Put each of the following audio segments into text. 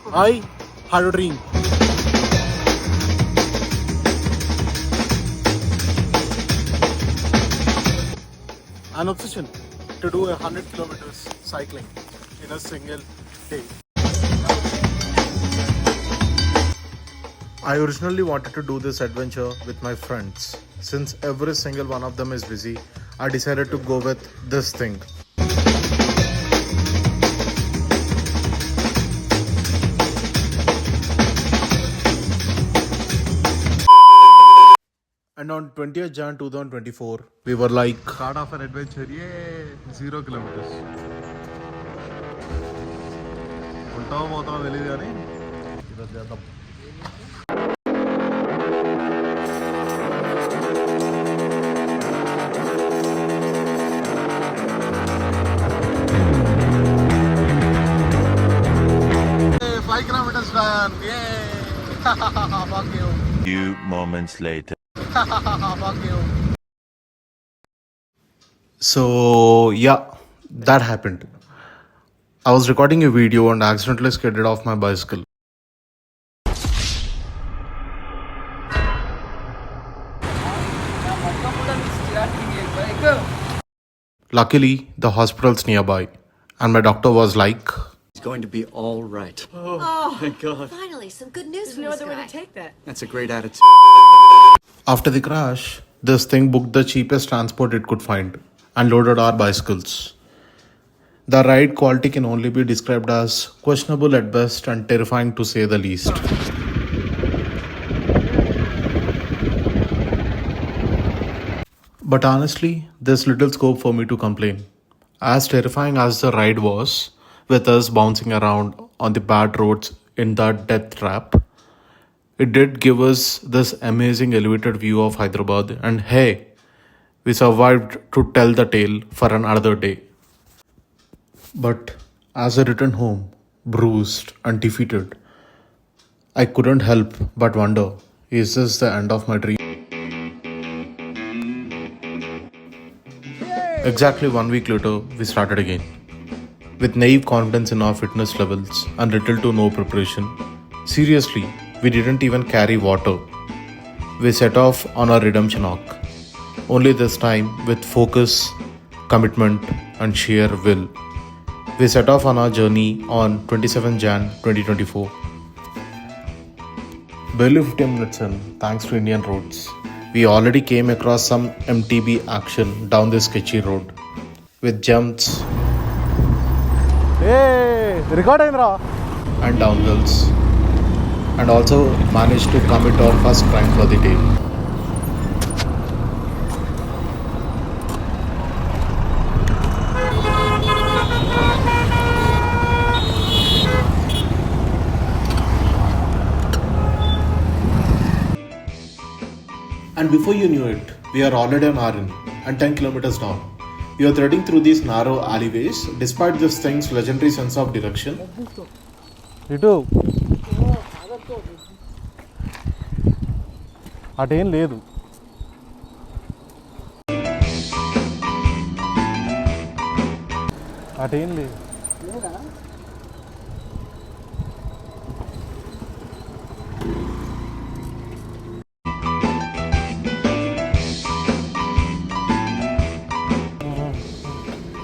I had a dream. An obsession to do 100 kilometers cycling in a single day. I originally wanted to do this adventure with my friends. Since every single one of them is busy, I decided to go with this thing. And on 20th Jan 2024, we were like, start off an adventure. Yay! 0 kilometers. ఉంటావో పోతావో తెలియదు కానీ ఈరోజు చేద్దాం. Hey, 5 kilometers done. Yay! Fuck you. Few moments later. Fuck you. so yeah, that happened. I was recording a video and accidentally skidded off my bicycle. Luckily, the hospital's nearby, and my doctor was like, It's going to be all right. Oh, Thank God. finally, some good news There's from no this other way guy. to take that. That's a great attitude. after the crash, this thing booked the cheapest transport it could find and loaded our bicycles. The ride quality can only be described as questionable at best and terrifying to say the least. But honestly, there's little scope for me to complain. As terrifying as the ride was, with us bouncing around on the bad roads in that death trap, it did give us this amazing elevated view of Hyderabad, and hey, we survived to tell the tale for another day. But as I returned home, bruised and defeated, I couldn't help but wonder, is this the end of my dream? Exactly 1 week later, we started again. With naive confidence in our fitness levels and little to no preparation. Seriously, we didn't even carry water. We set off on our redemption arc. Only this time with focus, commitment, and sheer will. We set off on our journey on 27 Jan 2024. Barely 15 minutes in, thanks to Indian roads, we already came across some MTB action down this sketchy road. With jumps Hey, record aindra. and downhills. And also managed to commit our first crime for the day. And before you knew it, we are already on Aran and 10 kilometers down. We are threading through these narrow alleyways despite this thing's legendary sense of direction. ఇటు అటేం లేదు. అటేం లేదు.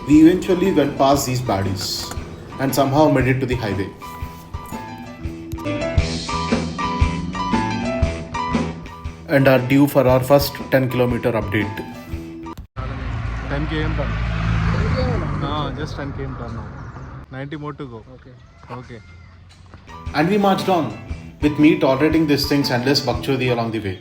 We eventually went past these baddies and somehow made it to the highway. And are due for our first 10 kilometer update. 10 km run. Just 10 km run now. 90 more to go. Okay. And we marched on, with me tolerating this thing's endless bakchodi along the way.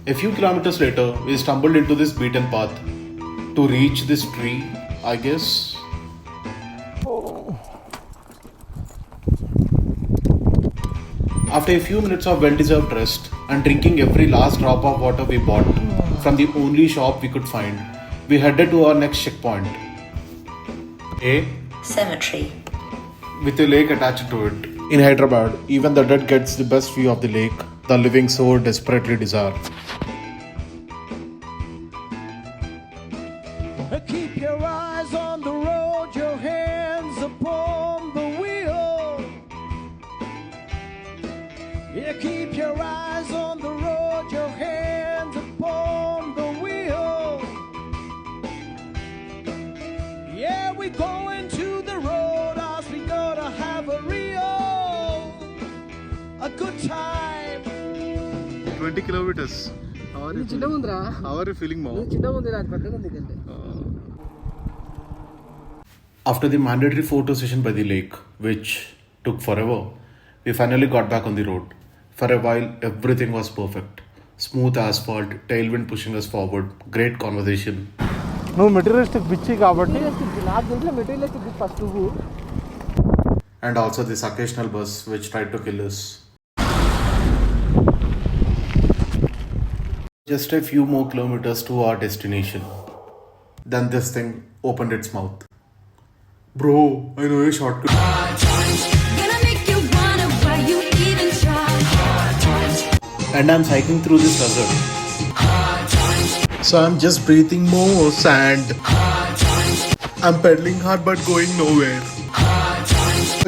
A few kilometers later, we stumbled into this beaten path to reach this tree, I guess. After a few minutes of well-deserved rest and drinking every last drop of water we bought from the only shop we could find, we headed to our next checkpoint. A Cemetery. with a lake attached to it. In Hyderabad, even the dead gets the best view of the lake the living so desperately desire. 20 kilometers. చిన్నగా ఉందిరా, How are you feeling, Mom? చిన్నగా ఉంది, అది పెద్దగా ఉంది కంటే. After the mandatory photo session by the lake, which took forever, we finally got back on the road. For a while, everything was perfect. Smooth asphalt, tailwind pushing us forward, great conversation. నువ్వు materialistic పిచ్చి కాబట్టి నాకు తెలిసిన material first నువ్వు. And also this occasional bus which tried to kill us. Just a few more kilometers to our destination. Then this thing opened its mouth. Bro, I know a shortcut. Gonna make you wanna why you even try. And I'm cycling through this desert. So I'm just breathing more sand. I'm pedaling hard but going nowhere.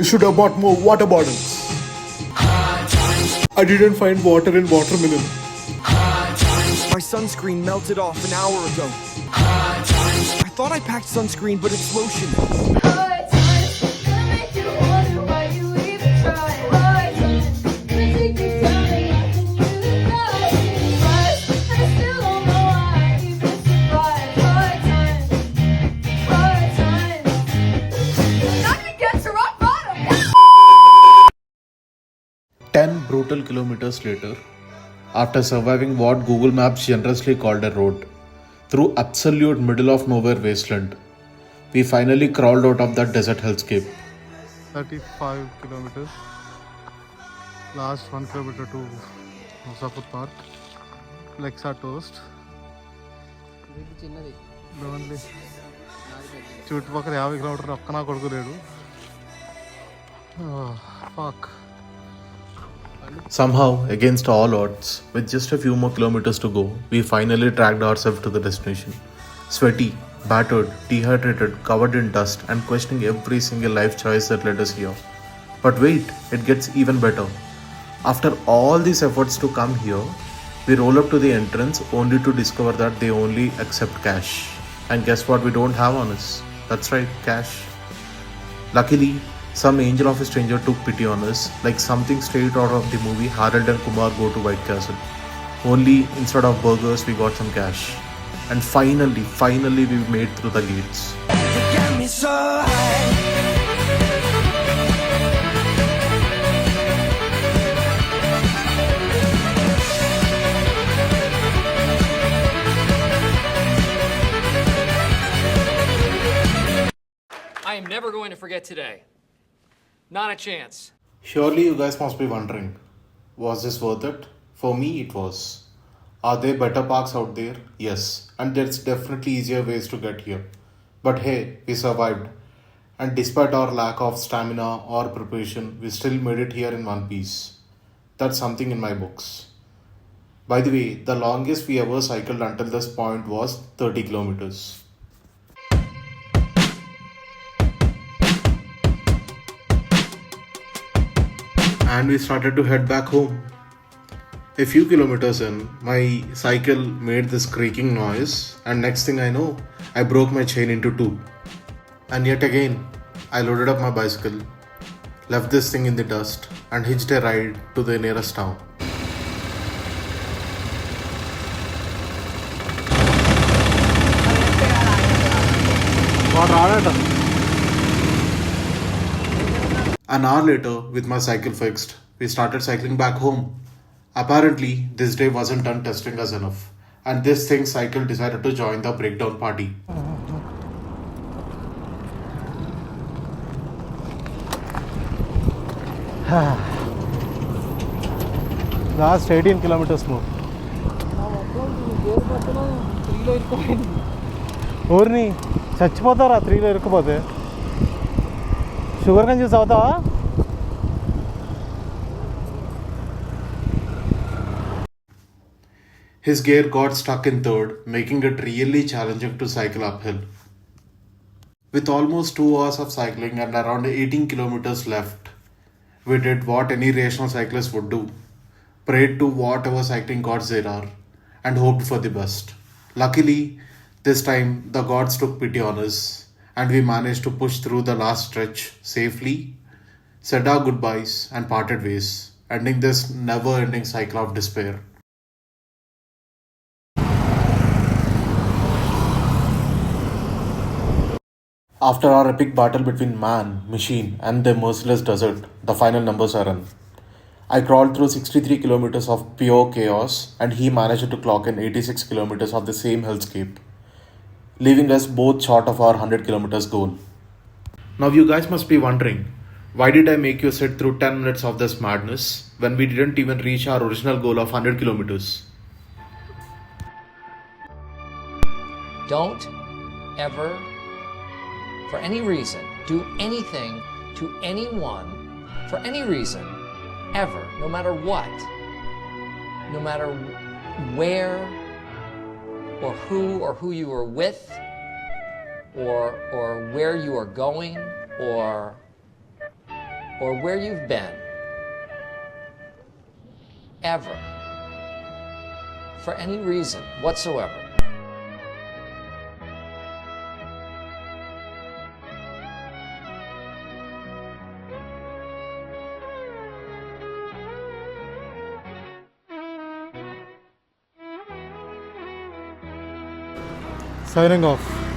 I should have bought more water bottles. I didn't find water in watermelon. My sunscreen melted off an hour ago. I thought I packed sunscreen, but it's lotion. Hard times, gonna make you wonder why you even try. Hard times, gonna take you down and nothing you got. But I still don't know how I even survive. Hard times, not to get to rock bottom. 10 brutal kilometers later, after surviving what Google Maps generously called a road, through absolute middle of nowhere wasteland, we finally crawled out of that desert hellscape. 35 kilometers. Last 1 kilometer to Musafir Park. Legs are toast. ఇది చిన్నది. Lonely. చుట్టుపక్కల 50 కిలోమీటర్లు ఒక్క నా కొడుకు లేడు. Fuck. Somehow, against all odds, with just a few more kilometers to go, we finally tracked ourselves to the destination. Sweaty, battered, dehydrated, covered in dust, and questioning every single life choice that led us here. But wait, it gets even better. After all these efforts to come here, we roll up to the entrance only to discover that they only accept cash. And guess what we don't have on us? That's right, cash. Luckily, some angel of a stranger took pity on us, like something straight out of the movie Harold and Kumar Go to White Castle. Only instead of burgers, we got some cash. And finally, we made through the gates. I am never going to forget today. Not a chance. Surely you guys must be wondering, was this worth it? For me, it was. Are there better parks out there? Yes, and there's definitely easier ways to get here. But hey, we survived. And despite our lack of stamina or preparation, we still made it here in one piece. That's something in my books. By the way, the longest we ever cycled until this point was 30 kilometers. And we started to head back home. A few kilometers in, my cycle made this creaking noise, and next thing I know, I broke my chain into two. And yet again, I loaded up my bicycle, left this thing in the dust, and hitched a ride to the nearest town. వాడు రాడట. An hour later, with my cycle fixed, we started cycling back home. Apparently, this day wasn't done testing us enough, and this thing cycle decided to join the breakdown party. Last 18 kilometers more. త్రీలో ఇరుక్కుపోయింది. ఊరిని చచ్చిపోతారా 3లో ఇరుక్కుపోతే. Sugar కన్ juice అవుతావా? His gear got stuck in third, making it really challenging to cycle uphill. With almost 2 hours of cycling and around 18 kilometers left, we did what any rational cyclist would do: prayed to whatever cycling gods there are and hoped for the best. Luckily, this time the gods took pity on us and we managed to push through the last stretch safely, said our goodbyes and parted ways, ending this never ending cycle of despair. After our epic battle between man, machine, and the merciless desert, the final numbers are in. I crawled through 63 kilometers of pure chaos, and he managed to clock in 86 kilometers of the same hellscape, leaving us both short of our 100 kilometers goal. Now, you guys must be wondering, why did I make you sit through 10 minutes of this madness when we didn't even reach our original goal of 100 kilometers? Don't ever, for any reason, do anything to anyone for any reason, ever, no matter what, no matter where or who you are with, or where you are going, or where you've been, ever, for any reason whatsoever. Signing off.